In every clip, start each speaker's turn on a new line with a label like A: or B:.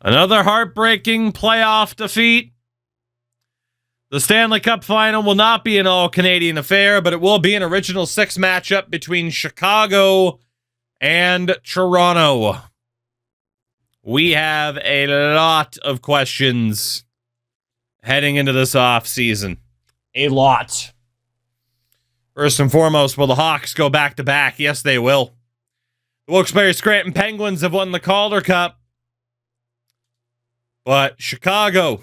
A: Another heartbreaking playoff defeat. The Stanley Cup final will not be an all-Canadian affair, but it will be an original six matchup between Chicago and Toronto. We have a lot of questions heading into this offseason. A lot. First and foremost, will the Hawks go back-to-back? Yes, they will. The Wilkes-Barre Scranton Penguins have won the Calder Cup. But Chicago,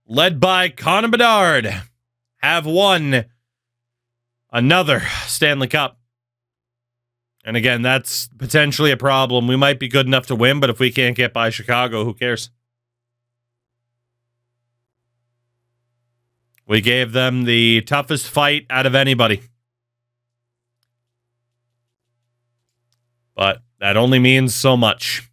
A: led by Connor Bedard, have won another Stanley Cup. And again, that's potentially a problem. We might be good enough to win, but if we can't get by Chicago, who cares? We gave them the toughest fight out of anybody. But that only means so much.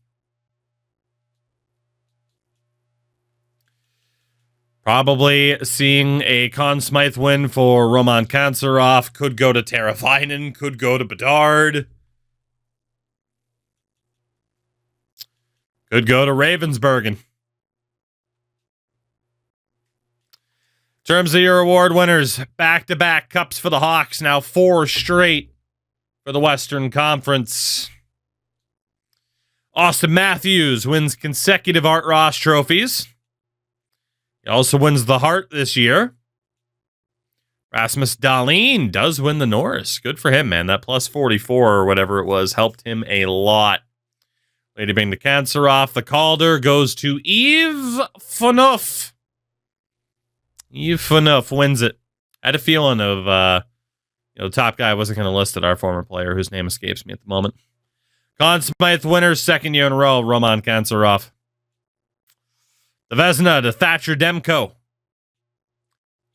A: Probably seeing a Conn Smythe win for Roman Kanserov. Could go to Teravainen. Could go to Bedard. Could go to Ravensburgen. In terms of your award winners, back-to-back cups for the Hawks. Now 4 straight for the Western Conference. Austin Matthews wins consecutive Art Ross trophies. He also wins the Hart this year. Rasmus Dahlin does win the Norris. Good for him, man. That plus 44 or whatever it was helped him a lot. Lady Bing to Kanserov. The Calder goes to Yves Phaneuf. Yves Phaneuf wins it. I had a feeling of, the top guy wasn't going to list it, our former player, whose name escapes me at the moment. Conn Smythe winner, second year in a row, Roman Kanserov. The Vezina to Thatcher Demko. As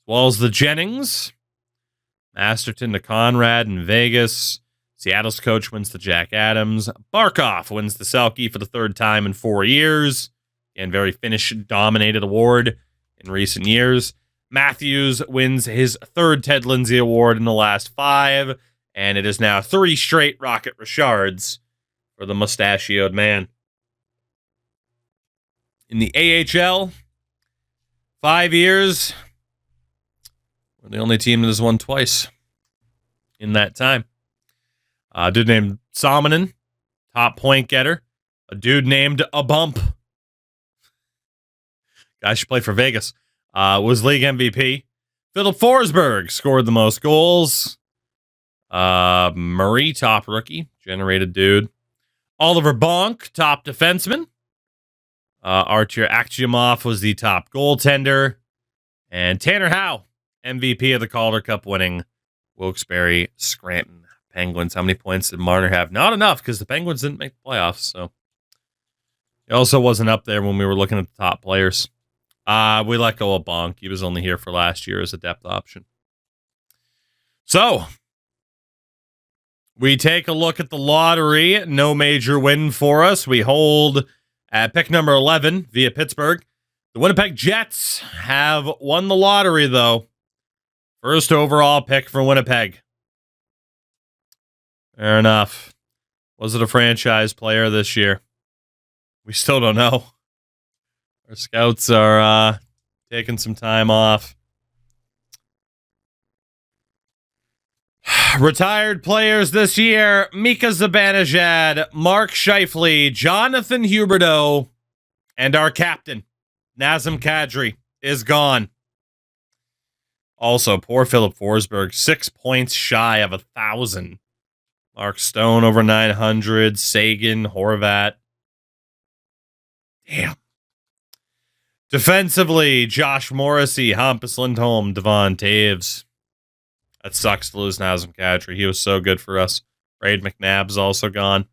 A: well as the Jennings. Masterton to Conrad in Vegas. Seattle's coach wins to Jack Adams. Barkov wins the Selke for the third time in 4 years. And very Finnish-dominated award in recent years. Matthews wins his third Ted Lindsay Award in the last 5. And it is now 3 straight Rocket Richards for the mustachioed man. In the AHL, 5 years, we're the only team that has won twice in that time. A dude named Salmonen, top point getter. A dude named A Bump. Guy should play for Vegas. Was league MVP. Philip Forsberg scored the most goals. Murray, top rookie. Generated dude. Oliver Bonk, top defenseman. Artur Akhtyamov was the top goaltender. And Tanner Howe, MVP of the Calder Cup winning Wilkes-Barre Scranton Penguins. How many points did Marner have? Not enough, because the Penguins didn't make the playoffs. So he also wasn't up there when we were looking at the top players. We let go of Bonk. He was only here for last year as a depth option. So we take a look at the lottery. No major win for us. We hold at pick number 11 via Pittsburgh. The Winnipeg Jets have won the lottery, though. First overall pick for Winnipeg. Fair enough. Was it a franchise player this year? We still don't know. Our scouts are taking some time off. Retired players this year: Mika Zibanejad, Mark Scheifele, Jonathan Huberdeau, and our captain, Nazem Kadri, is gone. Also, poor Philip Forsberg, 6 points shy of 1,000. Mark Stone over 900, Sagan, Horvat. Damn. Defensively, Josh Morrissey, Hampus Lindholm, Devon Taves. That sucks to lose Nazem Kadri. He was so good for us. Braid McNabb's also gone.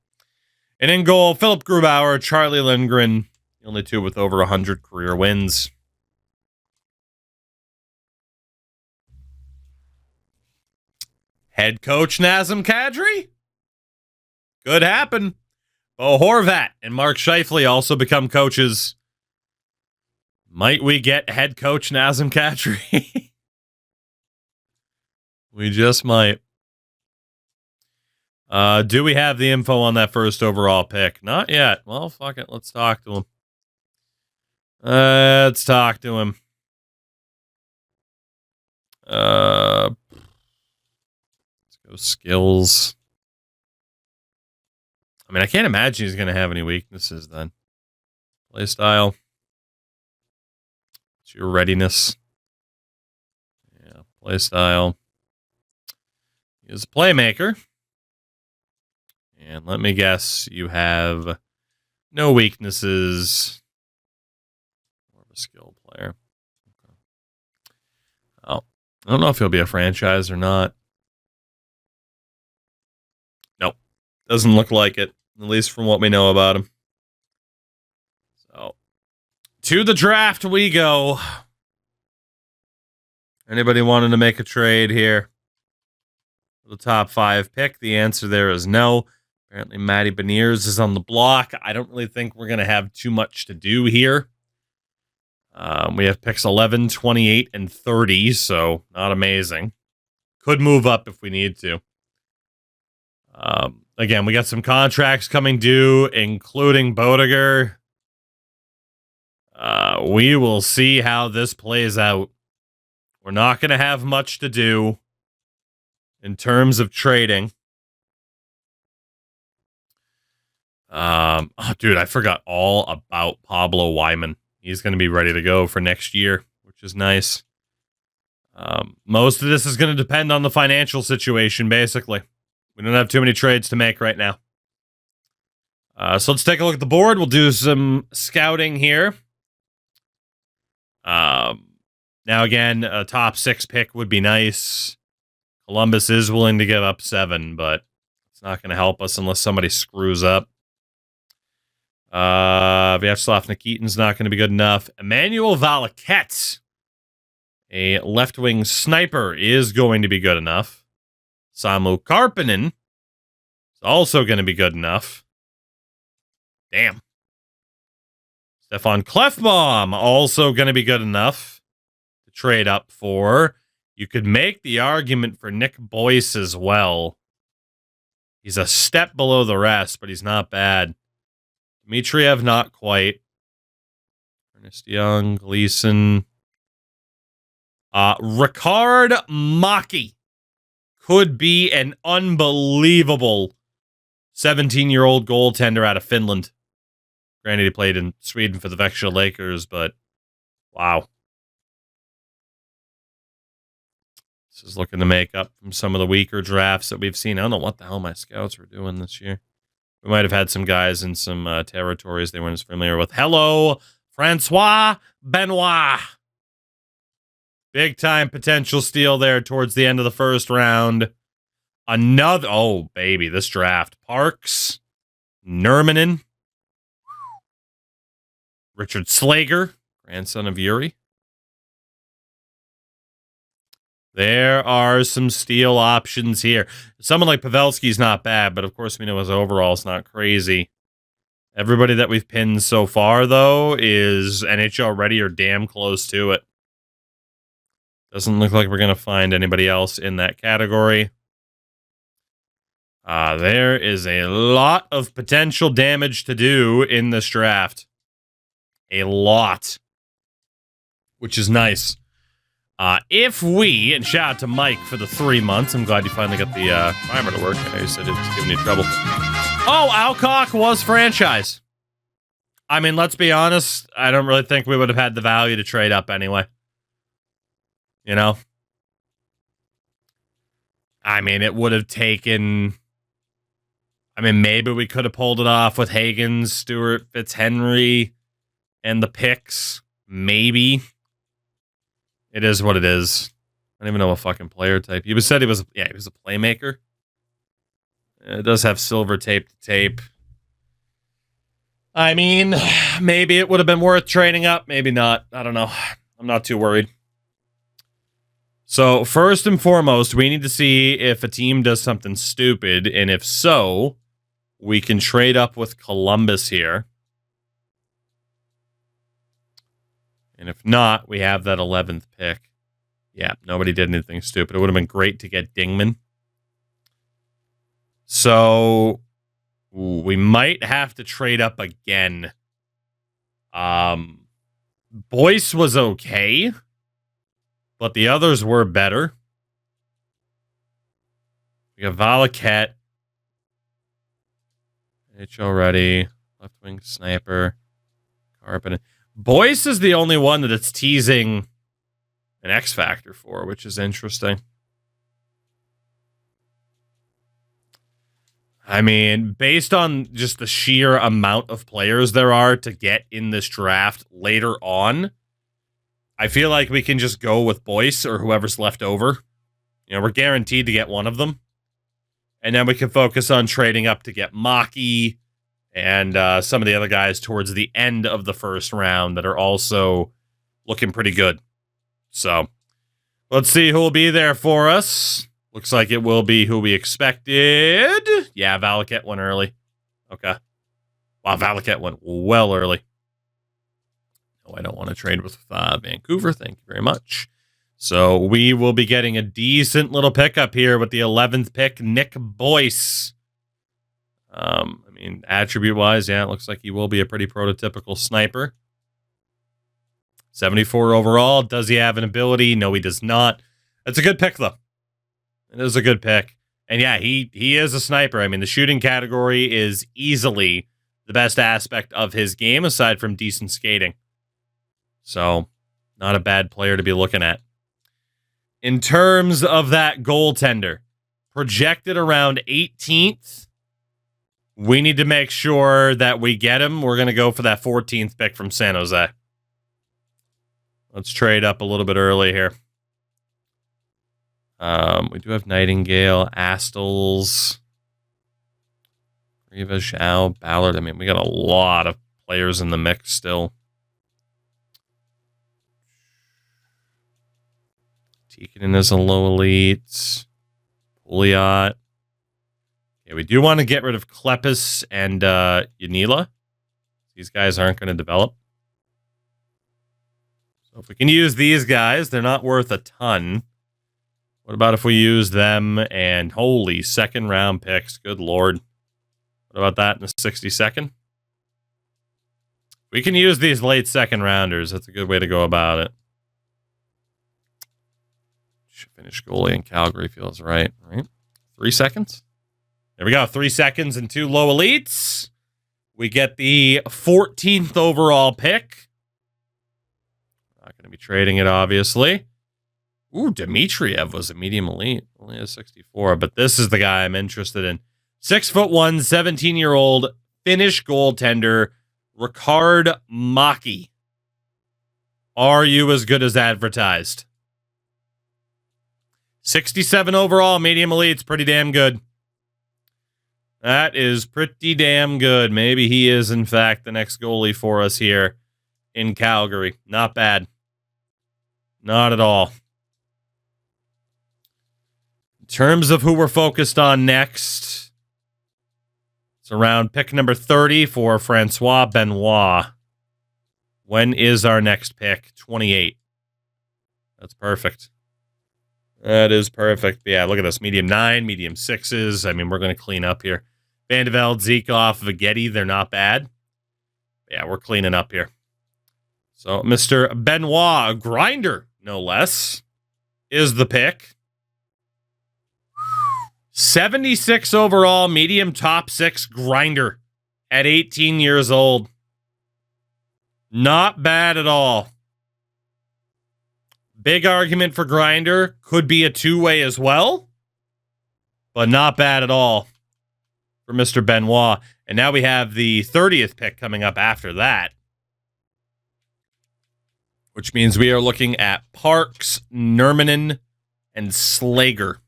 A: And in goal, Philip Grubauer, Charlie Lindgren, the only two with over 100 career wins. Head coach Nazem Kadri? Could happen. Bo Horvat and Mark Scheifele also become coaches. Might we get head coach Nazem Kadri? We just might. Do we have the info on that first overall pick? Not yet. Well, fuck it. Let's talk to him. Let's talk to him. Let's go skills. I mean, I can't imagine he's going to have any weaknesses then. Play style. It's your readiness. Yeah, play style. He is a playmaker. And let me guess, you have no weaknesses. More of a skill player. Okay. Oh, I don't know if he'll be a franchise or not. Nope. Doesn't look like it, at least from what we know about him. So, to the draft we go. Anybody wanting to make a trade here? The top 5 pick? The answer there is no. Apparently, Matty Beniers is on the block. I don't really think we're going to have too much to do here. We have picks 11, 28, and 30, so not amazing. Could move up if we need to. Again, we got some contracts coming due, including Bodiger. We will see how this plays out. We're not going to have much to do in terms of trading. Oh, dude, I forgot all about Pablo Wyman. He's going to be ready to go for next year, which is nice. Most of this is going to depend on the financial situation, basically. We don't have too many trades to make right now. So let's take a look at the board. We'll do some scouting here. Now, again, a top 6 pick would be nice. Columbus is willing to give up 7, but it's not going to help us unless somebody screws up. Vyacheslav Nikitin's not going to be good enough. Emmanuel Valaquette, a left-wing sniper, is going to be good enough. Samu Karppinen is also going to be good enough. Damn. Stefan Klefbom, also going to be good enough to trade up for. You could make the argument for Nick Boyce as well. He's a step below the rest, but he's not bad. Dmitriev, not quite. Ernest Young, Gleason. Ricard Maki could be an unbelievable 17-year-old goaltender out of Finland. Granted, he played in Sweden for the Växjö Lakers, but wow. This is looking to make up from some of the weaker drafts that we've seen. I don't know what the hell my scouts were doing this year. We might have had some guys in some territories they weren't as familiar with. Hello, Francois Benoit. Big time potential steal there towards the end of the first round. Another, oh baby, this draft. Parks, Nurminen, Richard Slager, grandson of Yuri. There are some steal options here. Someone like Pavelski's not bad, but of course we know his overall's not crazy. Everybody that we've pinned so far, though, is NHL ready or damn close to it. Doesn't look like we're going to find anybody else in that category. There is a lot of potential damage to do in this draft. A lot. Which is nice. If we, and shout out to Mike for the 3 months. I'm glad you finally got the primer to work. I know you said it was giving you trouble. Oh, Alcock was franchise. I mean, let's be honest. I don't really think we would have had the value to trade up anyway. You know? I mean, it would have taken... I mean, maybe we could have pulled it off with Hagen, Stewart, Fitzhenry, and the picks. Maybe. It is what it is. I don't even know a fucking player type. He said he was a playmaker. It does have silver tape to tape. I mean, maybe it would have been worth trading up. Maybe not. I don't know. I'm not too worried. So, first and foremost, we need to see if a team does something stupid. And if so, we can trade up with Columbus here. And if not, we have that 11th pick. Yeah, nobody did anything stupid. It would have been great to get Dingman. So, we might have to trade up again. Boyce was okay, but the others were better. We got Valaket. NHL ready. Left wing sniper. Carpenter. Boyce is the only one that it's teasing an X Factor for, which is interesting. I mean, based on just the sheer amount of players there are to get in this draft later on, I feel like we can just go with Boyce or whoever's left over. You know, we're guaranteed to get one of them. And then we can focus on trading up to get Maki and some of the other guys towards the end of the first round that are also looking pretty good. So let's see who will be there for us. Looks like it will be who we expected. Yeah, Valaket went early. Okay. Wow, Valaket went well early. No, I don't want to trade with Vancouver. Thank you very much. So we will be getting a decent little pickup here with the 11th pick, Nick Boyce. I mean, attribute-wise, yeah, it looks like he will be a pretty prototypical sniper. 74 overall. Does he have an ability? No, he does not. That's a good pick, though. It is a good pick. And yeah, he is a sniper. I mean, the shooting category is easily the best aspect of his game, aside from decent skating. So, not a bad player to be looking at. In terms of that goaltender, projected around 18th, we need to make sure that we get him. We're going to go for that 14th pick from San Jose. Let's trade up a little bit early here. We do have Nightingale, Astles, Riva, Zhao, Ballard. I mean, we got a lot of players in the mix still. Tikkanen is a low elite. Pouliot. Yeah, we do want to get rid of Klepis and Yanila. These guys aren't going to develop. So if we can use these guys, they're not worth a ton. What about if we use them and holy second round picks? Good Lord. What about that in the 62nd? We can use these late second rounders. That's a good way to go about it. Should finish goalie in Calgary feels right? 3 seconds. There we go. 3 seconds and 2 low elites. We get the 14th overall pick. Not going to be trading it, obviously. Ooh, Dmitriev was a medium elite. Only has 64, but this is the guy I'm interested in. 6'1", 17-year-old Finnish goaltender, Ricard Maki. Are you as good as advertised? 67 overall, medium elite. It's pretty damn good. That is pretty damn good. Maybe he is, in fact, the next goalie for us here in Calgary. Not bad. Not at all. In terms of who we're focused on next, it's around pick number 30 for Francois Benoit. When is our next pick? 28. That's perfect. That is perfect. Yeah, look at this. Medium 9, medium 6s. I mean, we're going to clean up here. Vandeveld, Zekov, Vigeti, they're not bad. Yeah, we're cleaning up here. So, Mr. Benoit, a grinder, no less, is the pick. 76 overall, medium top 6 grinder at 18 years old. Not bad at all. Big argument for grinder. Could be a two-way as well, but not bad at all for Mr. Benoit. And now we have the 30th pick coming up after that, which means we are looking at Parks, Nurminen, and Slager.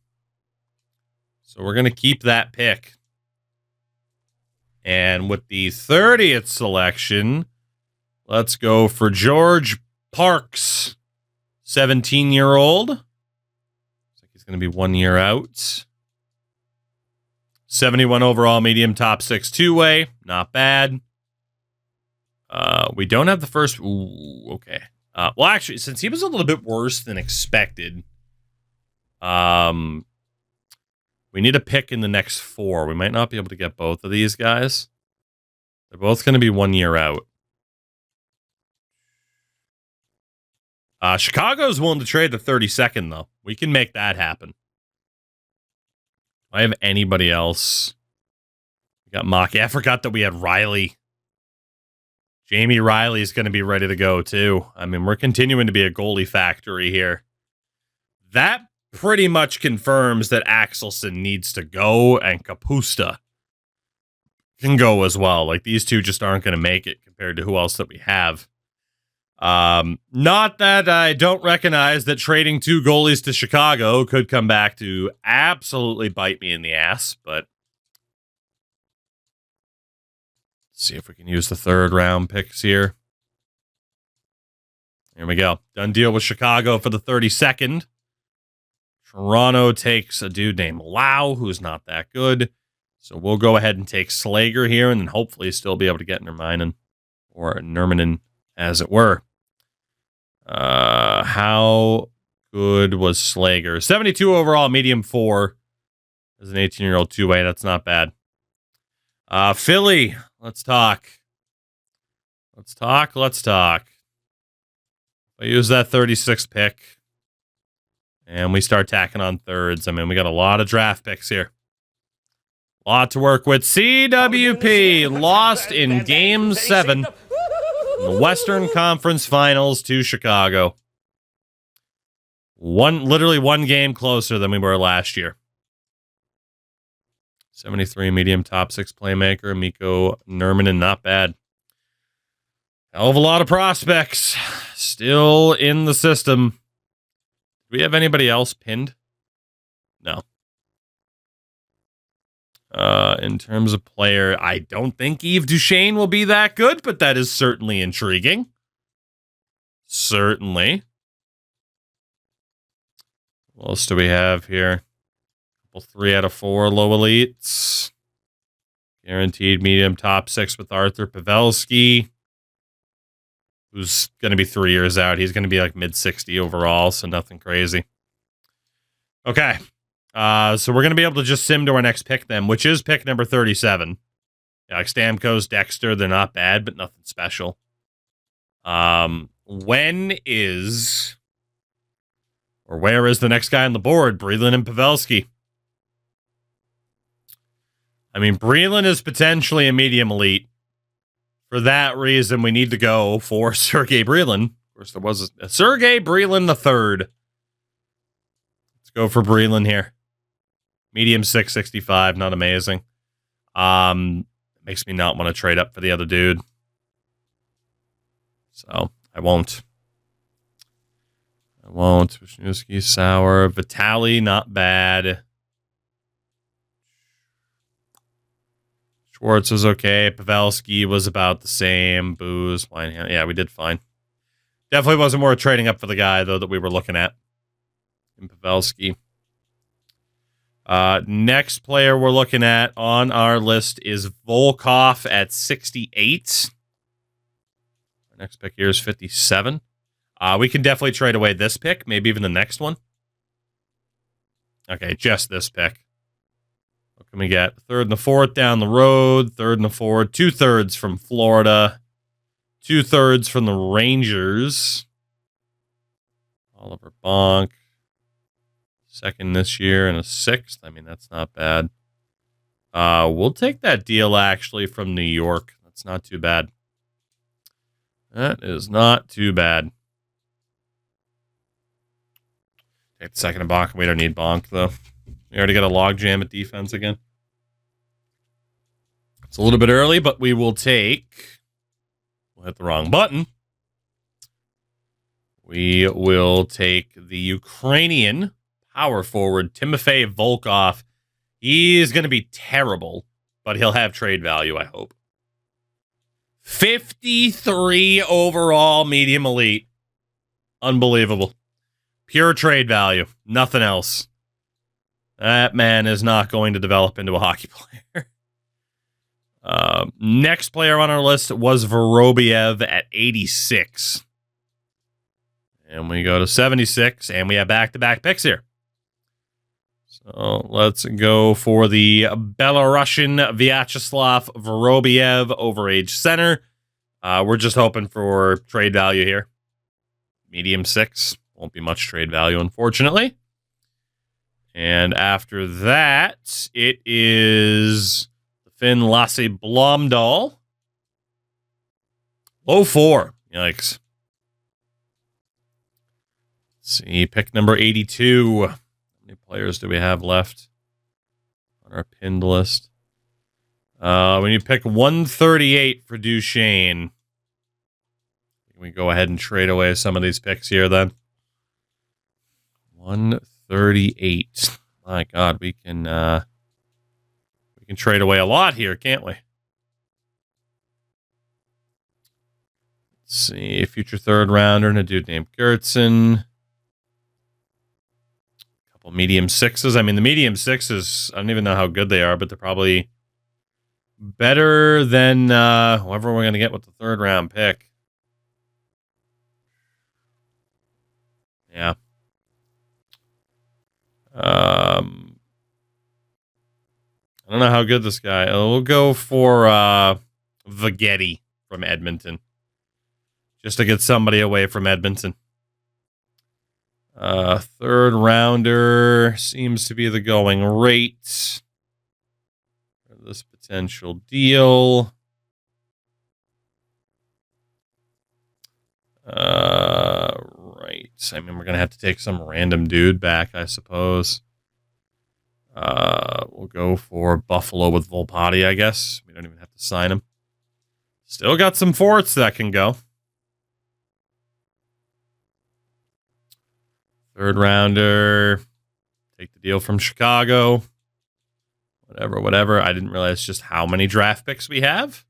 A: So we're going to keep that pick. And with the 30th selection, let's go for George Parks, 17-year-old. Looks like he's going to be 1 year out. 71 overall, medium, top 6 two-way. Not bad. We don't have the first. Ooh, okay. Well, actually, since he was a little bit worse than expected, we need a pick in the next 4. We might not be able to get both of these guys. They're both going to be 1 year out. Chicago's willing to trade the 32nd, though. We can make that happen. Do I have anybody else? We got Maki. I forgot that we had Riley. Jamie Riley is going to be ready to go, too. I mean, we're continuing to be a goalie factory here. That pretty much confirms that Axelson needs to go, and Kapusta can go as well. Like, these two just aren't going to make it compared to who else that we have. Not that I don't recognize that trading 2 goalies to Chicago could come back to absolutely bite me in the ass, but let's see if we can use the 3rd round picks here. Here we go. Done deal with Chicago for the 32nd. Toronto takes a dude named Lau, who's not that good. So we'll go ahead and take Slager here and then hopefully still be able to get Nurminen, or Nurminen, as it were. How good was Slager? 72 overall, medium 4. As an 18-year-old two-way, that's not bad. Philly, let's talk. Let's talk. I use that 36th pick. And we start tacking on thirds. I mean, we got a lot of draft picks here. A lot to work with. CWP lost in Game 7. The Western Conference Finals to Chicago. Literally one game closer than we were last year. 73 medium top 6 playmaker. Mikko Nurminen, not bad. Hell of a lot of prospects still in the system. Do we have anybody else pinned? No. In terms of player, I don't think Yves Duchesne will be that good, but that is certainly intriguing. Certainly. What else do we have here? 3 out of 4 low elites. Guaranteed medium top 6 with Arthur Pavelski, who's going to be 3 years out. He's going to be like mid-60 overall, so nothing crazy. Okay. So we're going to be able to just sim to our next pick then, which is pick number 37. Yeah, like Stamkos, Dexter, they're not bad, but nothing special. Where is the next guy on the board? Breland and Pavelski. I mean, Breland is potentially a medium elite. For that reason, we need to go for Sergei Breland. Of course, there was a Sergei Breland III. Let's go for Breland here. Medium 665, not amazing. Makes me not want to trade up for the other dude. So, I won't. Wisniewski, Sauer. Vitali, not bad. Schwartz was okay. Pavelski was about the same. Booze, Weinhand. Yeah, we did fine. Definitely wasn't worth trading up for the guy, though, that we were looking at. In Pavelski. Next player we're looking at on our list is Volkov at 68. Our next pick here is 57. We can definitely trade away this pick, maybe even the next one. Okay, just this pick. What can we get? 3rd and the 4th down the road. 3rd and the 4th. 2/3 from Florida. 2/3 from the Rangers. Oliver Bonk. 2nd this year and a 6th. I mean, that's not bad. We'll take that deal, actually, from New York. That's not too bad. That is not too bad. Take the 2nd of Bonk. We don't need Bonk, though. We already got a logjam at defense again. It's a little bit early, but we will take... We'll hit the wrong button. We will take the Ukrainian power forward, Timofey Volkov. He's going to be terrible, but he'll have trade value, I hope. 53 overall medium elite. Unbelievable. Pure trade value. Nothing else. That man is not going to develop into a hockey player. Next player on our list was Vorobiev at 86. And we go to 76, and we have back-to-back picks here. So let's go for the Belarusian Vyacheslav Vorobiev, overage center. We're just hoping for trade value here. medium 6. Won't be much trade value, unfortunately. And after that, it is Finn Lasse Blomdahl. Low 4. Yikes. Let's see, pick number 82. How many players do we have left on our pinned list? When you pick 138 for Duchesne, can we go ahead and trade away some of these picks here then? 138. My God, we can trade away a lot here, can't we? Let's see, future third rounder and a dude named Gertzen. A couple medium 6s. I mean, the medium 6s, I don't even know how good they are, but they're probably better than whoever we're going to get with the third round pick. Yeah. I don't know how good this guy. We'll go for Vagetti from Edmonton, just to get somebody away from Edmonton. Third rounder seems to be the going rate for this potential deal. Right. I mean, we're going to have to take some random dude back, I suppose. We'll go for Buffalo with Volpati, I guess. We don't even have to sign him. Still got some forts that can go. Third rounder. Take the deal from Chicago. Whatever. I didn't realize just how many draft picks we have.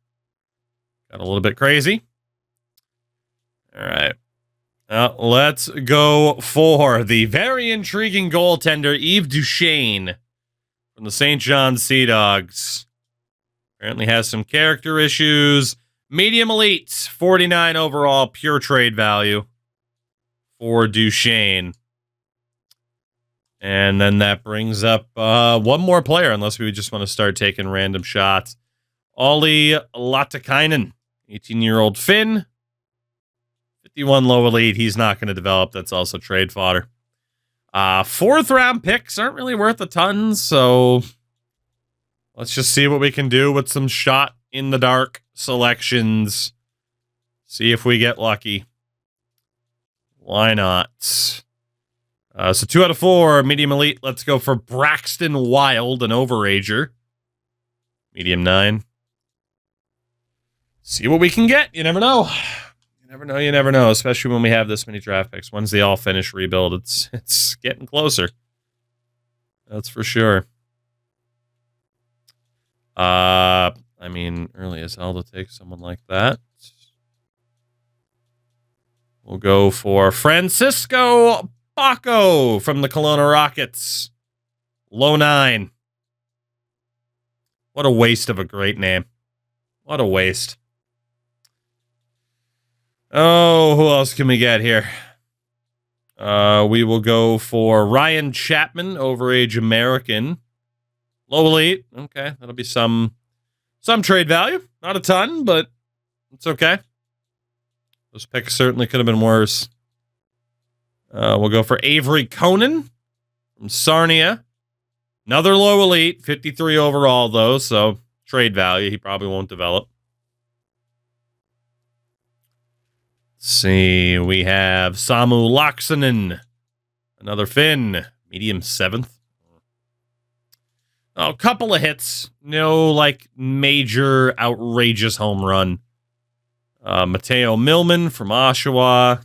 A: Got a little bit crazy. All right. Let's go for the very intriguing goaltender, Yves Duchesne from the St. John Sea Dogs. Apparently has some character issues. Medium elite, 49 overall, pure trade value for Duchesne. And then that brings up one more player, unless we just want to start taking random shots. Olli Latikainen, 18-year-old Finn. 51 low elite. He's not going to develop. That's also trade fodder. Fourth round picks aren't really worth a ton, so let's just see what we can do with some shot in the dark selections. See if we get lucky. Why not? So 2 out of 4, medium elite. Let's go for Braxton Wild, an overager. Medium 9. See what we can get. You never know. You never know, especially when we have this many draft picks. Once they all finish rebuild, it's getting closer. That's for sure. I mean, early as hell to take someone like that. We'll go for Francisco Bacco from the Kelowna Rockets. Low 9. What a waste of a great name. What a waste. Oh, who else can we get here? We will go for Ryan Chapman, overage American. Low elite. Okay, that'll be some trade value. Not a ton, but it's okay. Those picks certainly could have been worse. We'll go for Avery Conan from Sarnia. Another low elite, 53 overall, though, so trade value. He probably won't develop. Let's see, we have Samu Laaksonen, another Finn, medium 7th. Oh, a couple of hits. No, like, major, outrageous home run. Matteo Millman from Oshawa.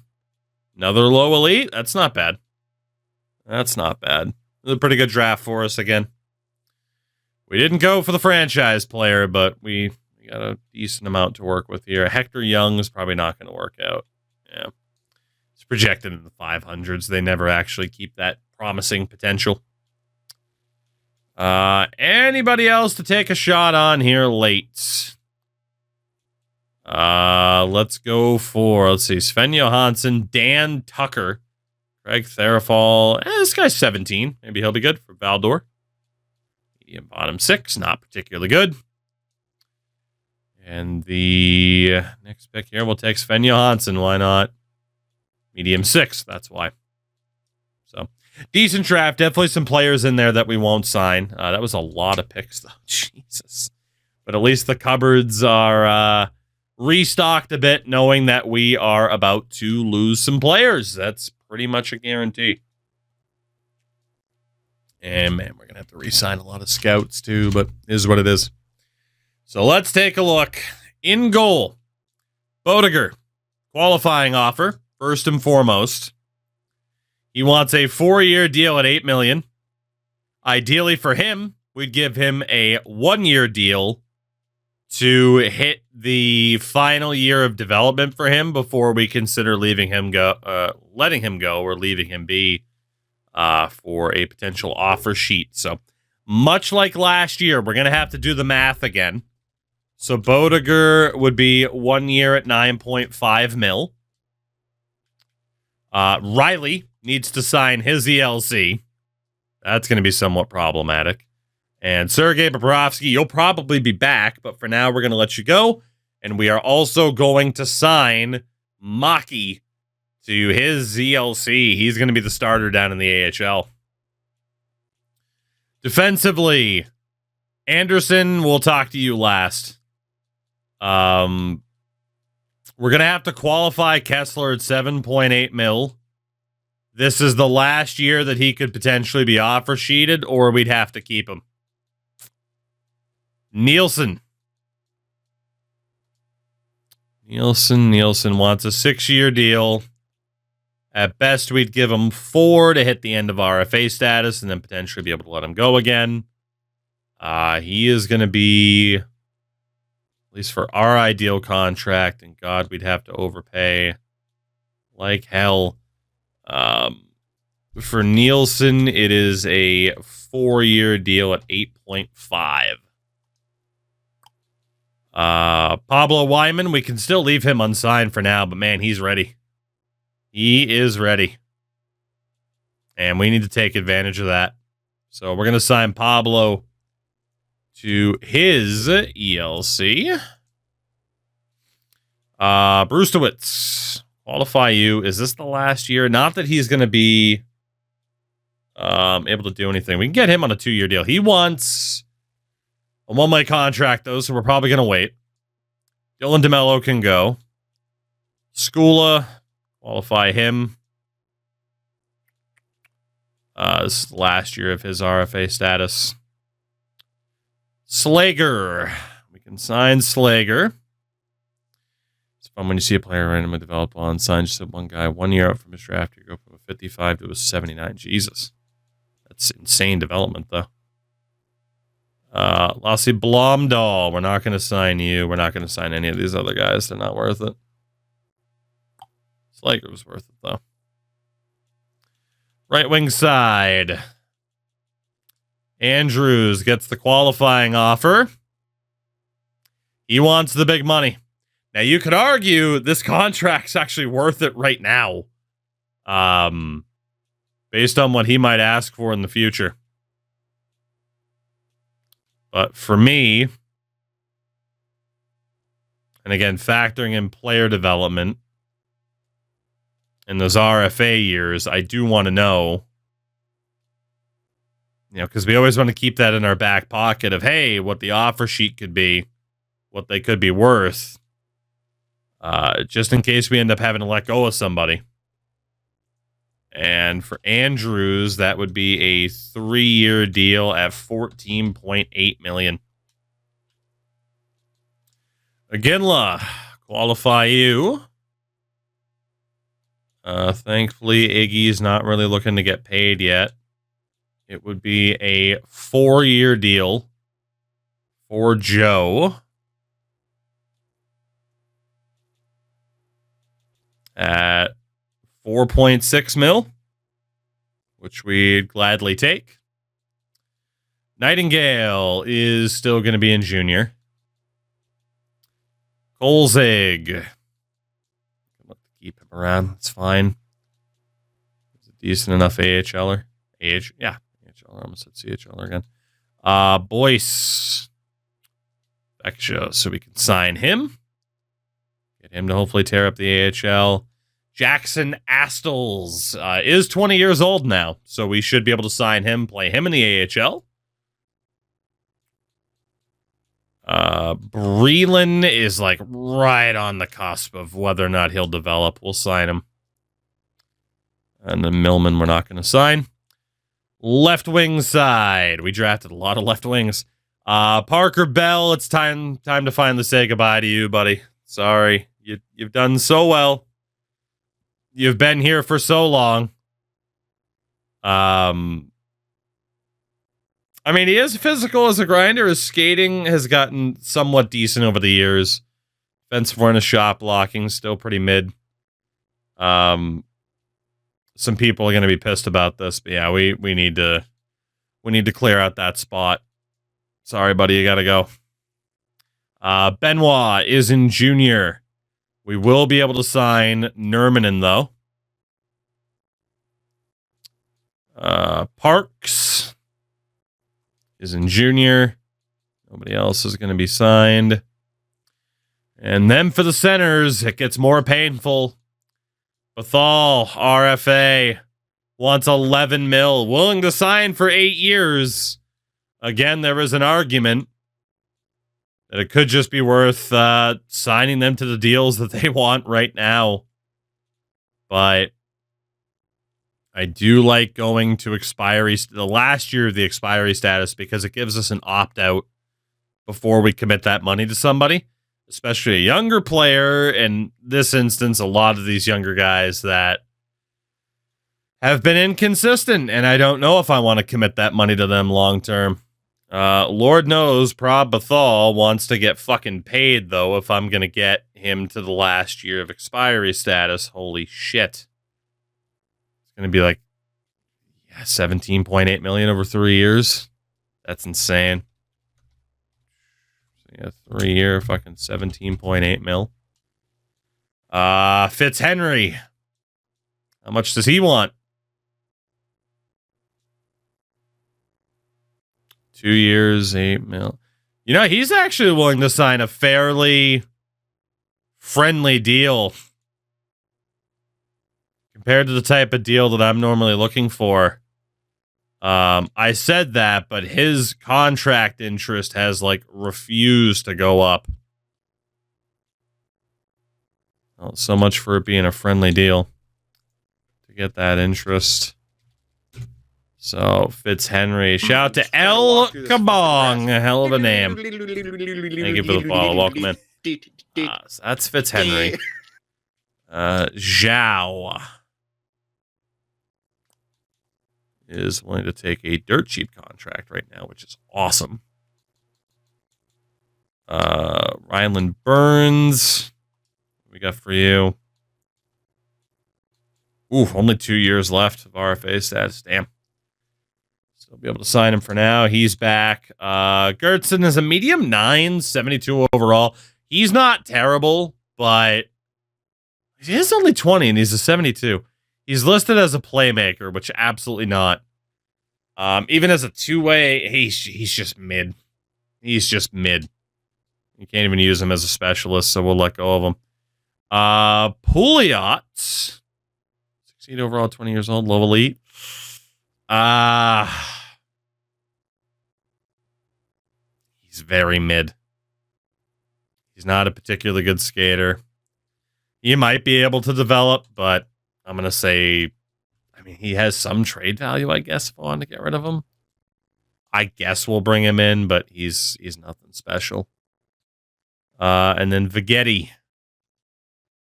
A: Another low elite. That's not bad. That's not bad. It was a pretty good draft for us again. We didn't go for the franchise player, but we got a decent amount to work with here. Hector Young is probably not going to work out. Yeah. It's projected in the 500s. They never actually keep that promising potential. Anybody else to take a shot on here late? Let's go for, let's see, Sven Johansson, Dan Tucker, Craig Therafall. This guy's 17. Maybe he'll be good for Valdor. Medium bottom 6, not particularly good. And the next pick here, we'll take Sven Johansson. Why not? Medium 6, that's why. So, decent draft. Definitely some players in there that we won't sign. That was a lot of picks, though. Jesus. But at least the cupboards are restocked a bit, knowing that we are about to lose some players. That's pretty much a guarantee. And, man, we're going to have to re-sign a lot of scouts, too, but it is what it is. So let's take a look. In goal, Bodiger. Qualifying offer, first and foremost. He wants a 4-year deal at $8 million. Ideally for him, we'd give him a 1-year deal to hit the final year of development for him before we consider letting him go, or leaving him be for a potential offer sheet. So much like last year, we're going to have to do the math again. So Bodiger would be 1 year at $9.5 million. Riley needs to sign his ELC. That's going to be somewhat problematic. And Sergei Bobrovsky, you'll probably be back, but for now, we're going to let you go. And we are also going to sign Maki to his ELC. He's going to be the starter down in the AHL. Defensively, Anderson, we'll talk to you last. We're going to have to qualify Kessler at $7.8 million. This is the last year that he could potentially be offer sheeted, or we'd have to keep him. Nielsen wants a 6-year deal. At best, we'd give him 4 to hit the end of RFA status and then potentially be able to let him go again. He is going to be, at least for our ideal contract, and God, we'd have to overpay like hell. For Nielsen, it is a 4-year deal at 8.5. Pablo Wyman, we can still leave him unsigned for now, but man, he's ready. He is ready. And we need to take advantage of that. So we're going to sign Pablo to his ELC. Brustowitz, qualify you. Is this the last year? Not that he's going to be able to do anything. We can get him on a 2-year deal. He wants a 1-month contract, though, so we're probably going to wait. Dylan DeMello can go. Skula, qualify him. This is the last year of his RFA status. Slager. We can sign Slager. It's fun when you see a player randomly develop on sign just one guy 1 year out from his draft. You go from a 55 to a 79. Jesus. That's insane development, though. Lassie Blomdahl. We're not going to sign you. We're not going to sign any of these other guys. They're not worth it. Slager was worth it, though. Right wing side. Andrews gets the qualifying offer. He wants the big money. Now, you could argue this contract's actually worth it right now. Based on what he might ask for in the future. But for me, and again, factoring in player development in those RFA years, I do want to know, because we always want to keep that in our back pocket of, hey, what the offer sheet could be, what they could be worth, just in case we end up having to let go of somebody. And for Andrews, that would be a 3-year deal at $14.8 million. Aginla, qualify you. Thankfully, Iggy's not really looking to get paid yet. It would be a 4-year deal for Joe at $4.6 million, which we'd gladly take. Nightingale is still going to be in junior. Kolzig. Keep him around. It's fine. He's a decent enough AHLer. AHLer. I almost said CHLer again. Boyce. Extra, so we can sign him. Get him to hopefully tear up the AHL. Jackson Astles is 20 years old now, so we should be able to sign him, play him in the AHL. Breland is like right on the cusp of whether or not he'll develop. We'll sign him. And then Millman we're not going to sign. Left wing side. We drafted a lot of left wings. Parker Bell, it's time to finally say goodbye to you, buddy. Sorry. You've done so well. You've been here for so long. I mean, he is physical as a grinder. His skating has gotten somewhat decent over the years. Defensive awareness, shot blocking, still pretty mid. Some people are going to be pissed about this, but yeah, we need to clear out that spot. Sorry, buddy, you got to go. Benoit is in junior. We will be able to sign Nurminen, though. Parks is in junior. Nobody else is going to be signed. And then for the centers, it gets more painful. Bethal, RFA, wants 11 mil, willing to sign for 8 years. Again, there is an argument that it could just be worth signing them to the deals that they want right now. But I do like going to the last year of the expiry status, because it gives us an opt-out before we commit that money to somebody, especially a younger player. In this instance, a lot of these younger guys that have been inconsistent, and I don't know if I want to commit that money to them long-term. Lord knows Prob Bethal wants to get fucking paid, though, if I'm going to get him to the last year of expiry status. Holy shit. It's going to be like 17.8 million over 3 years. That's insane. So yeah, 3 year, fucking 17.8 mil. Fitzhenry. How much does he want? 2 years, 8 mil. You know, he's actually willing to sign a fairly friendly deal compared to the type of deal that I'm normally looking for. I said that, but his contract interest has like refused to go up. Well, so much for it being a friendly deal to get that interest. So, Fitzhenry. Shout out to El Kabong. A hell of a name. Thank you for the follow. Welcome in. So that's Fitzhenry. Zhao is willing to take a dirt cheap contract right now, which is awesome. Ryland Burns. What we got for you? Ooh, only 2 years left of RFA status. Damn. I'll be able to sign him for now. He's back. Gertson is a medium 9, 72 overall. He's not terrible, but he is only 20 and he's a 72. He's listed as a playmaker, which absolutely not. Even as a two-way, he's just mid. He's just mid. You can't even use him as a specialist, so we'll let go of him. Pouliot, 16 overall, 20 years old, low elite. He's very mid. He's not a particularly good skater. He might be able to develop, but I'm going to say, I mean, he has some trade value, I guess, if I want to get rid of him. I guess we'll bring him in, but he's nothing special. And then Viggetti.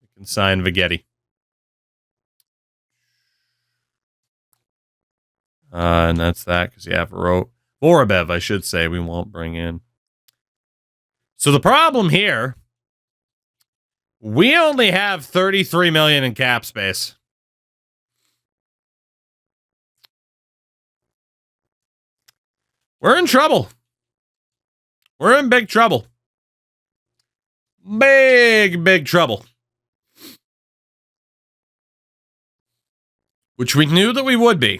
A: We can sign Viggetti. And that's that, because, yeah, Vorobev, I should say, we won't bring in. So the problem here, we only have 33 million in cap space. We're in trouble. We're in big trouble. Big trouble. Which we knew that we would be.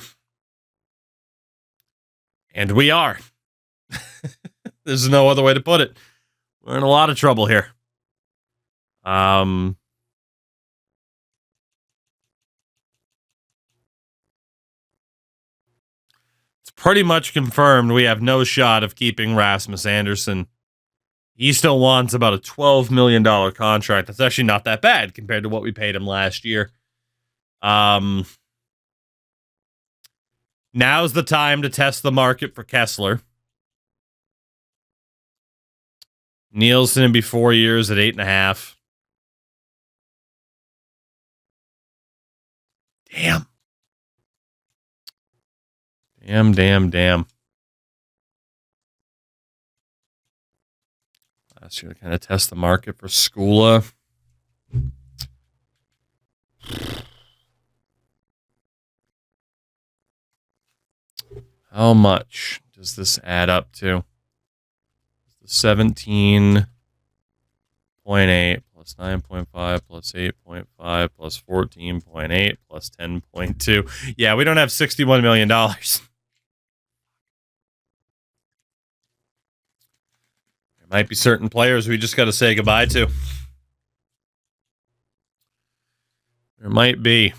A: And we are. There's no other way to put it. We're in a lot of trouble here. pretty much confirmed we have no shot of keeping Rasmus Andersson. He still wants about a $12 million contract. That's actually not that bad compared to what we paid him last year. Now's the time to test the market for Kessler. Nielsen would be 4 years at 8.5. Damn. Last year to kind of test the market for Skula. How much does this add up to? 17.8 plus 9.5 plus 8.5 plus 14.8 plus 10.2. Yeah, we don't have $61 million. There might be certain players we just got to say goodbye to. There might be.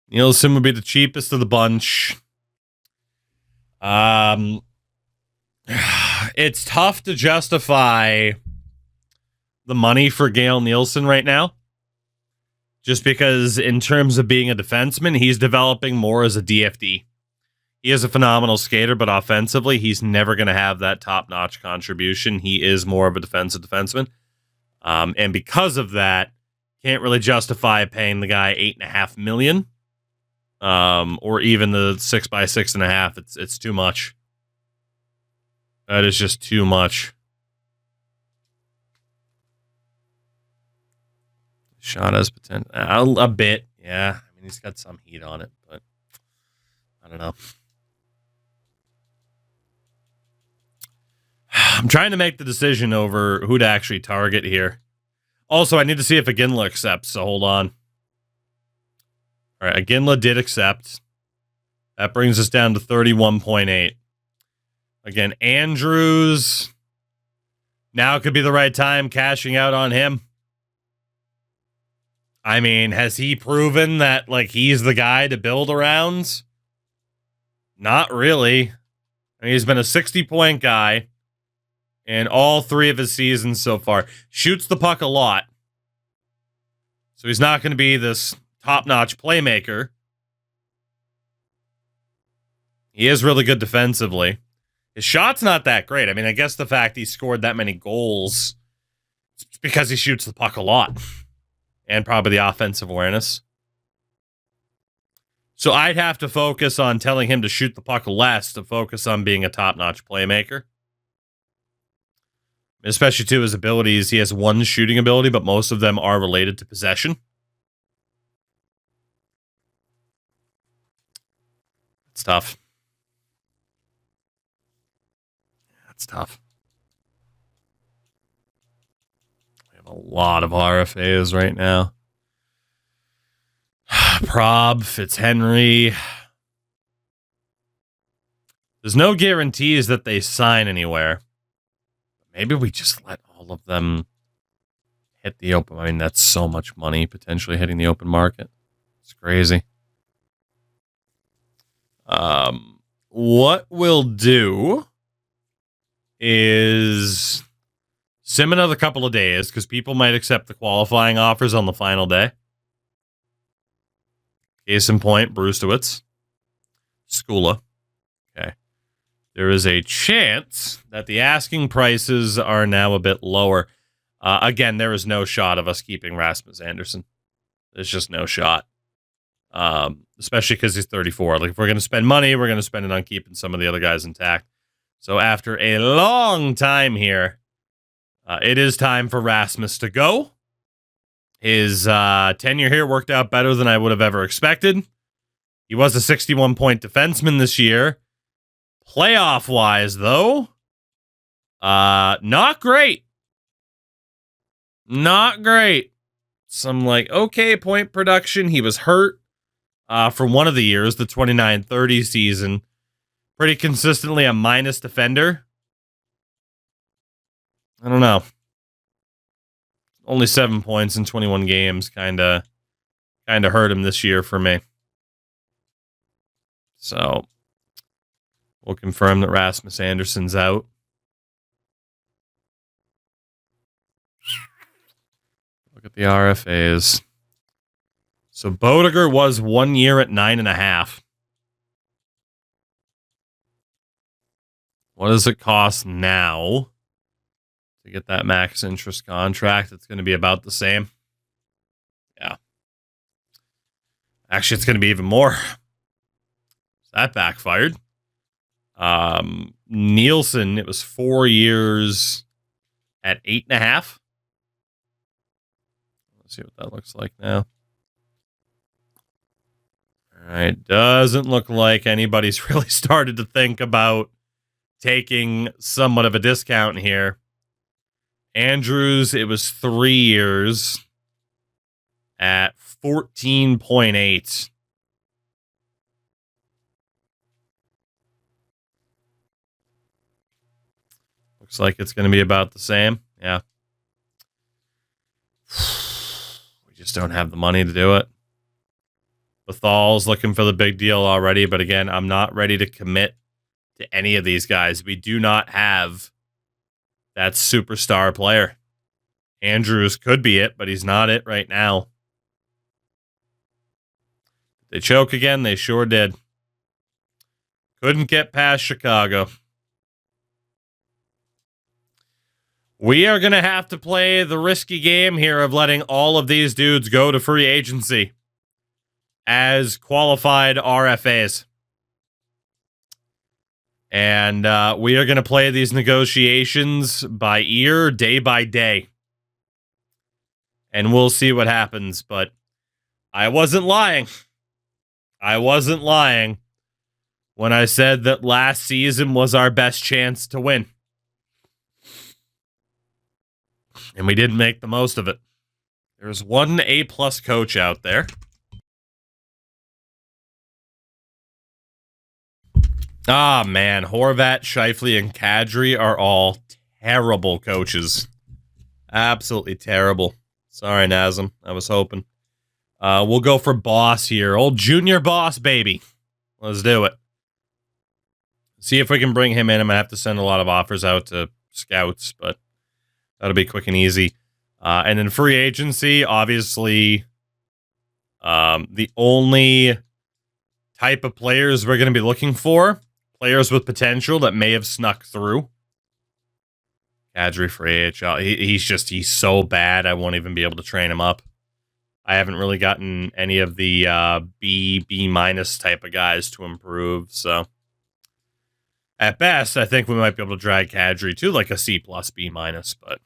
A: Nielsen would be the cheapest of the bunch. It's tough to justify the money for Gale Nielsen right now. Just because in terms of being a defenseman, he's developing more as a DFD. He is a phenomenal skater, but offensively, he's never going to have that top-notch contribution. He is more of a defensive defenseman. And because of that, can't really justify paying the guy $8.5 million. Or even the 6 by 6.5. It's too much. That is just too much. Shot has potential. A bit. Yeah. I mean, he's got some heat on it, but I don't know. I'm trying to make the decision over who to actually target here. Also, I need to see if Iginla accepts, so hold on. All right, Iginla did accept. That brings us down to 31.8. Again, Andrews. Now could be the right time cashing out on him. I mean, has he proven that like he's the guy to build around? Not really. I mean, he's been a 60-point guy in all 3 of his seasons so far. Shoots the puck a lot. So he's not going to be this top-notch playmaker. He is really good defensively. His shot's not that great. I mean, I guess the fact he scored that many goals is because he shoots the puck a lot. And probably the offensive awareness. So I'd have to focus on telling him to shoot the puck less to focus on being a top-notch playmaker. Especially to his abilities. He has one shooting ability, but most of them are related to possession. It's tough. That's tough. We have a lot of RFAs right now. Prob, Fitzhenry. There's no guarantees that they sign anywhere. Maybe we just let all of them hit the open. I mean, that's so much money potentially hitting the open market. It's crazy. What we'll do is sim another couple of days because people might accept the qualifying offers on the final day. Case in point, Brustowitz. Skula. Okay. There is a chance that the asking prices are now a bit lower. Again, there is no shot of us keeping Rasmus Andersson. There's just no shot. Especially because he's 34. Like, if we're going to spend money, we're going to spend it on keeping some of the other guys intact. So after a long time here, it is time for Rasmus to go. His tenure here worked out better than I would have ever expected. He was a 61-point defenseman this year. Playoff-wise, though, not great. Not great. Some, like, okay point production. He was hurt for one of the years, the 29-30 season. Pretty consistently a minus defender. I don't know. Only 7 points in 21 games kind of hurt him this year for me. So we'll confirm that Rasmus Anderson's out. Look at the RFAs. So Bodiger was 1 year at 9.5. What does it cost now to get that max interest contract? It's going to be about the same. Yeah. Actually, it's going to be even more. That backfired. Nielsen, it was 4 years at 8.5. Let's see what that looks like now. All right. Doesn't look like anybody's really started to think about taking somewhat of a discount here. Andrews, it was 3 years at 14.8. Looks like it's going to be about the same. Yeah. We just don't have the money to do it. Bethal's looking for the big deal already, but again, I'm not ready to commit to any of these guys. We do not have that superstar player. Andrews could be it, but he's not it right now. They choke again. They sure did. Couldn't get past Chicago. We are going to have to play the risky game here of letting all of these dudes go to free agency as qualified RFAs. And we are going to play these negotiations by ear, day by day. And we'll see what happens. But I wasn't lying. I wasn't lying when I said that last season was our best chance to win. And we didn't make the most of it. There's one A-plus coach out there. Ah, man. Horvat, Scheifele, and Kadri are all terrible coaches. Absolutely terrible. Sorry, Nazem. I was hoping. We'll go for Boss here. Old junior Boss, baby. Let's do it. See if we can bring him in. I'm going to have to send a lot of offers out to scouts, but that'll be quick and easy. And then free agency, obviously, the only type of players we're going to be looking for, players with potential that may have snuck through. Kadri for AHL. He's so bad, I won't even be able to train him up. I haven't really gotten any of the B minus type of guys to improve, so at best, I think we might be able to drag Kadri to like a C plus B minus, but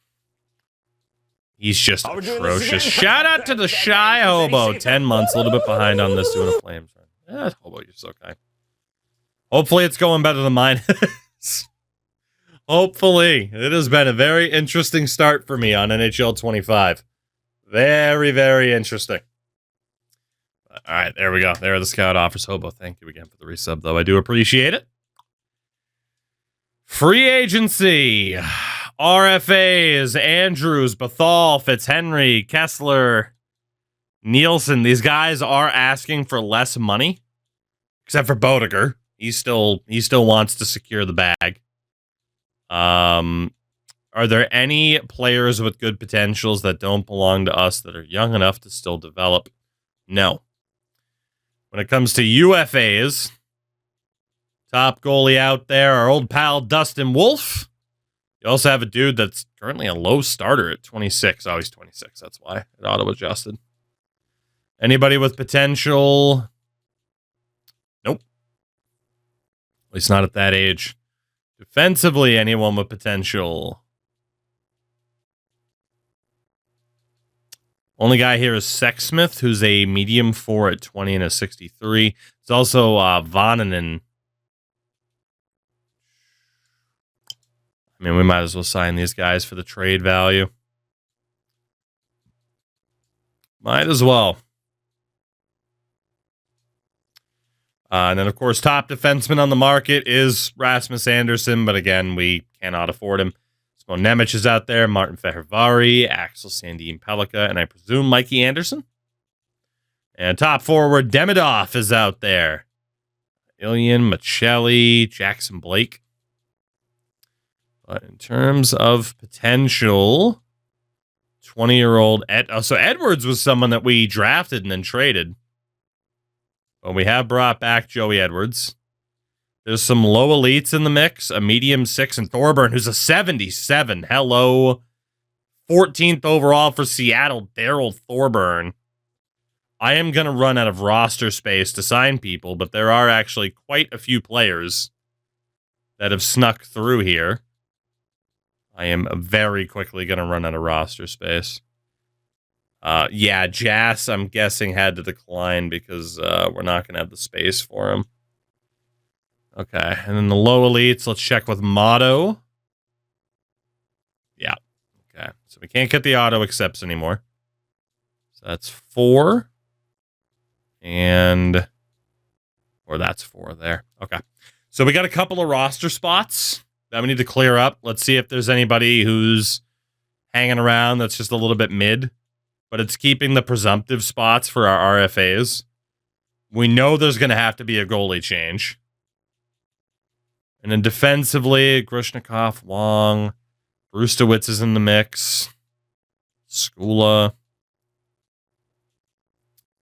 A: he's just atrocious. Shout out to the Shy Hobo. 10 months, a little bit behind on this doing a Flames run. Yeah, Hobo, you're so kind. Hopefully it's going better than mine is. Hopefully. It has been a very interesting start for me on NHL 25. Very, very interesting. All right, there we go. There are the scout offers. Hobo, thank you again for the resub, though. I do appreciate it. Free agency. RFAs, Andrews, Bethal, Fitzhenry, Kessler, Nielsen. These guys are asking for less money, except for Bodiger. He still wants to secure the bag. Are there any players with good potentials that don't belong to us that are young enough to still develop? No. When it comes to UFAs, top goalie out there, our old pal Dustin Wolf. You also have a dude that's currently a low starter at 26. Oh, he's 26. That's why it auto-adjusted. Anybody with potential? Nope. At least not at that age. Defensively, anyone with potential? Only guy here is Sexsmith, who's a medium 4 at 20 and a 63. It's also Vannanen. I mean, we might as well sign these guys for the trade value. Might as well. And then, of course, top defenseman on the market is Rasmus Andersson, but again, we cannot afford him. Smo Nemec is out there, Martin Fehervari, Axel Sandin Pellikka, and I presume Mikey Anderson. And top forward Demidov is out there. Ilian, Michelli, Jackson Blake. But in terms of potential, 20-year-old so Edwards was someone that we drafted and then traded. But we have brought back Joey Edwards. There's some low elites in the mix, a medium 6 and Thorburn, who's a 77. Hello. 14th overall for Seattle, Daryl Thorburn. I am going to run out of roster space to sign people, but there are actually quite a few players that have snuck through here. I am very quickly going to run out of roster space. Yeah, Jass, I'm guessing, had to decline because we're not going to have the space for him. Okay, and then the low elites, let's check with Motto. Yeah, okay. So we can't get the auto accepts anymore. So that's 4. Or that's 4 there. Okay. So we got a couple of roster spots that we need to clear up. Let's see if there's anybody who's hanging around that's just a little bit mid. But it's keeping the presumptive spots for our RFAs. We know there's going to have to be a goalie change. And then defensively, Grushnikov, Wong, Brustowitz is in the mix. Skula.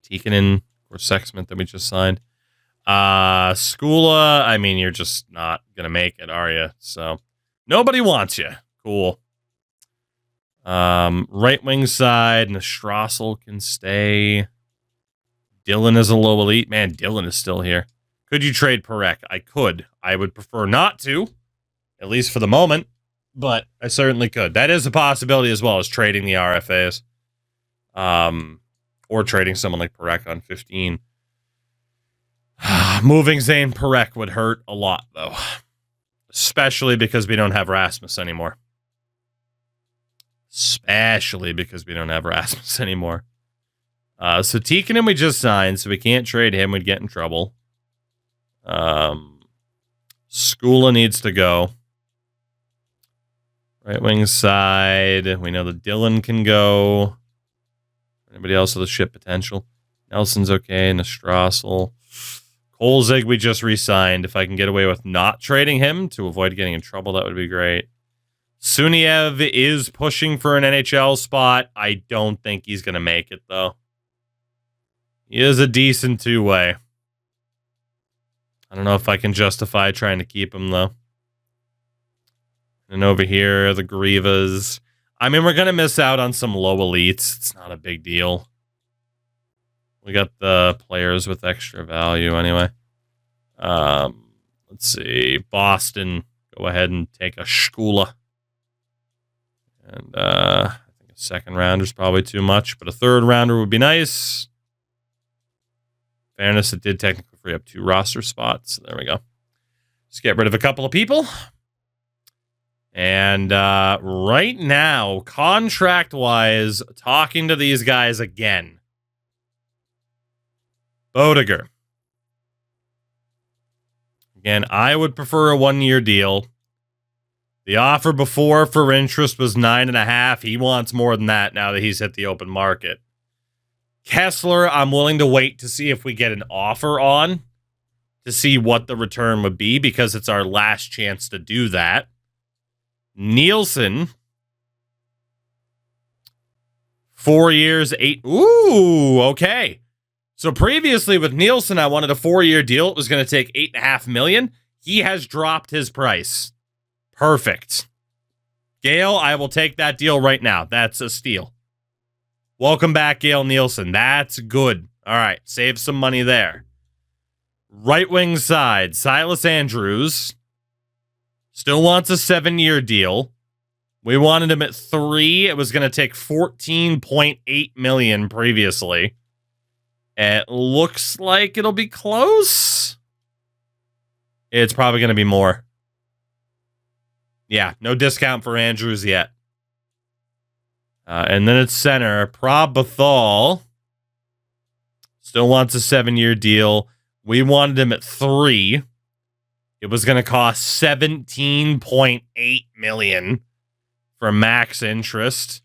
A: Tikkanen, or Sexsmith that we just signed. Skula, I mean, you're just not going to make it, are you? So, nobody wants you. Cool. Right wing side, Strassel can stay. Dylan is a low elite. Man, Dylan is still here. Could you trade Parekh? I could. I would prefer not to, at least for the moment, but I certainly could. That is a possibility as well as trading the RFAs. Or trading someone like Parekh on 15. Moving Zane Parekh would hurt a lot, though. Especially because we don't have Rasmus anymore. So Tikkanen we just signed, so we can't trade him. We'd get in trouble. Skula needs to go. Right wing side. We know that Dylan can go. Anybody else with a ship potential? Nelson's okay. Strassel. Kolzig we just re-signed. If I can get away with not trading him to avoid getting in trouble, that would be great. Suniev is pushing for an NHL spot. I don't think he's going to make it, though. He is a decent two-way. I don't know if I can justify trying to keep him, though. And over here, the Grivas. I mean, we're going to miss out on some low elites. It's not a big deal. We got the players with extra value anyway. Let's see. Boston, go ahead and take a Skula. And I think a second rounder is probably too much, but a third rounder would be nice. Fairness, it did technically free up 2 roster spots. So there we go. Just get rid of a couple of people. And right now, contract-wise, talking to these guys again. Bodiger. Again, I would prefer a 1-year deal. The offer before for interest was 9.5. He wants more than that now that he's hit the open market. Kessler, I'm willing to wait to see if we get an offer on to see what the return would be because it's our last chance to do that. Nielsen, 4 years, 8. Ooh, okay. So previously with Nielsen, I wanted a 4-year deal. It was going to take $8.5 million. He has dropped his price. Perfect. Gail, I will take that deal right now. That's a steal. Welcome back, Gail Nielsen. That's good. All right, save some money there. Right wing side, Silas Andrews. Still wants a 7-year deal. We wanted him at 3. It was going to take $14.8 million previously. It looks like it'll be close. It's probably going to be more. Yeah, no discount for Andrews yet. And then at center, Prab Bathal still wants a 7-year deal. We wanted him at 3. It was going to cost $17.8 million for max interest.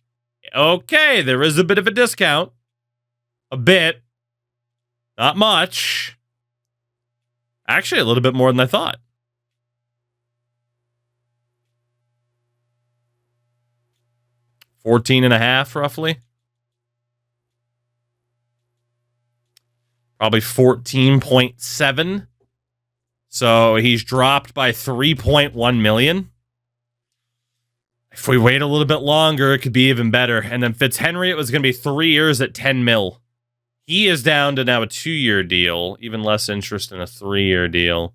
A: Okay, there is a bit of a discount. A bit. Not much. Actually, a little bit more than I thought. $14.5, roughly. Probably 14.7. So he's dropped by 3.1 million. If we wait a little bit longer, it could be even better. And then Fitzhenry, it was going to be 3 years at 10 mil. He is down to now a 2-year deal, even less interest in a 3-year deal.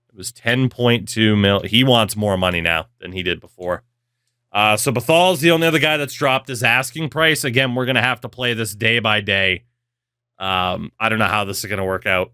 A: It was 10.2 mil. He wants more money now than he did before. So Bethal's the only other guy that's dropped his asking price. Again, we're going to have to play this day by day. I don't know how this is going to work out.